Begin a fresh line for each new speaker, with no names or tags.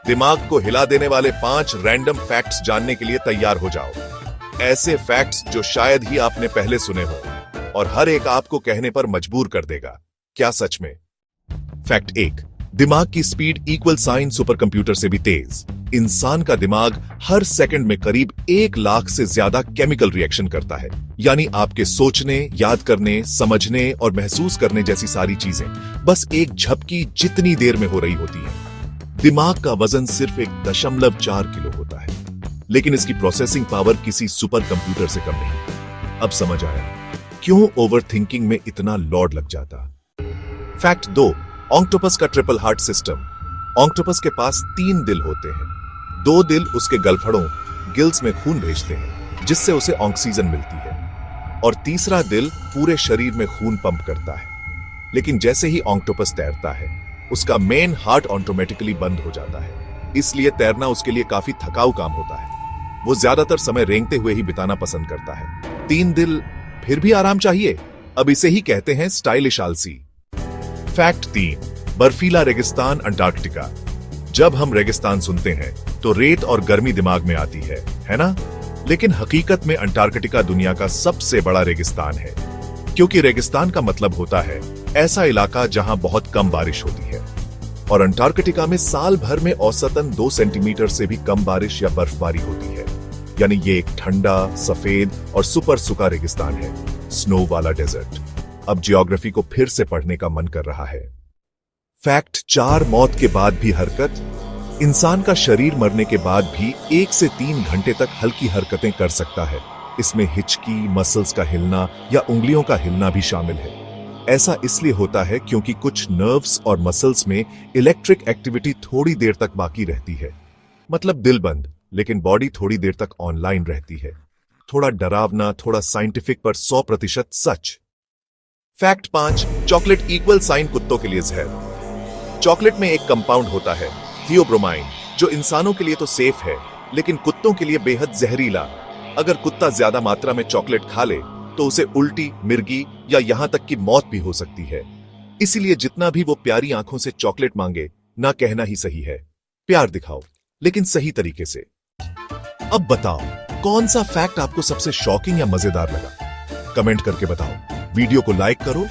दिमाग को हिला देने वाले 5 रैंडम फैक्ट्स जानने के लिए तैयार हो जाओ। ऐसे फैक्ट्स जो शायद ही आपने पहले सुने हो और हर एक आपको कहने पर मजबूर कर देगा, क्या सच में? फैक्ट 1, दिमाग की speed equal sign supercomputer से भी तेज। इंसान का दिमाग हर सेकंड में करीब 1 लाख से ज्यादा केमिकल रिएक्शन करता है, यानी आपके सोचने, याद करने, समझने और महसूस करने जैसी सारी चीजें बस एक झपकी जितनी देर में हो रही होती हैं। दिमाग का वजन सिर्फ 1.4 किलो होता है, लेकिन इसकी प्रोसेसिंग पावर किसी सुपर कंप्यूटर से कम नहीं। अब समझ आया क्यों ओवरथिंकिंग में इतना लोड लग जाता। फैक्ट 2, ऑक्टोपस का ट्रिपल हार्ट सिस्टम। ऑक्टोपस के पास 3 दिल होते हैं। 2 दिल उसके गलफड़ों गिल्स में खून भेजते हैं, जिससे उसे ऑक्सीजन मिलती है, और तीसरा दिल पूरे शरीर में खून पंप करता है। लेकिन जैसे ही ऑक्टोपस तैरता है, उसका मेन हार्ट ऑटोमेटिकली बंद हो जाता है, इसलिए तैरना उसके लिए काफी थकाऊ काम होता है। वो ज्यादातर समय रेंगते हुए ही बिताना पसंद करता है। 3 दिल फिर भी आराम चाहिए। अब इसे ही कहते हैं स्टाइलिश आलसी। फैक्ट 3, बर्फीला रेगिस्तान अंटार्कटिका। जब हम रेगिस्तान सुनते हैं तो रेत और गर्मी दिमाग में आती है ना? लेकिन हकीकत में अंटार्कटिका दुनिया का सबसे बड़ा रेगिस्तान है, क्योंकि रेगिस्तान का मतलब होता है ऐसा इलाका जहां बहुत कम बारिश होती है, और अंटार्कटिका में साल भर में औसतन 2 सेंटीमीटर से भी कम बारिश या बर्फबारी होती है। यानी ये एक ठंडा, सफेद और सुपर सूखा रेगिस्तान है, स्नो वाला डेजर्ट। अब जियोग्राफी को फिर से पढ़ने का मन कर रहा है। फैक्ट 4, मौत के बाद भी हरकत। इंसान का शरीर मरने के बाद भी 1 से 3 घंटे तक हल्की हरकतें कर सकता है। इसमें हिचकी, मसल्स का हिलना या उंगलियों का हिलना भी शामिल है। ऐसा इसलिए होता है क्योंकि कुछ नर्व्स और मसल्स में इलेक्ट्रिक एक्टिविटी थोड़ी देर तक बाकी रहती है। मतलब दिल बंद, लेकिन बॉडी थोड़ी देर तक ऑनलाइन रहती है। थोड़ा डरावना, थोड़ा साइंटिफिक, पर 100% सच। फैक्ट 5, चॉकलेट इक्वल साइन कुत्तों के लिए जहर। चॉकलेट में एक कंपाउंड होता है थियोब्रोमाइन, जो इंसानों के लिए तो सेफ है, लेकिन कुत्तों के लिए बेहद जहरीला। अगर कुत्ता ज्यादा मात्रा में चॉकलेट खा ले तो उसे उल्टी, मिर्गी या यहां तक कि मौत भी हो सकती है। इसीलिए जितना भी वो प्यारी आंखों से चॉकलेट मांगे, ना कहना ही सही है। प्यार दिखाओ, लेकिन सही तरीके से। अब बताओ, कौन सा फैक्ट आपको सबसे शॉकिंग या मजेदार लगा? कमेंट करके बताओ। वीडियो को लाइक करो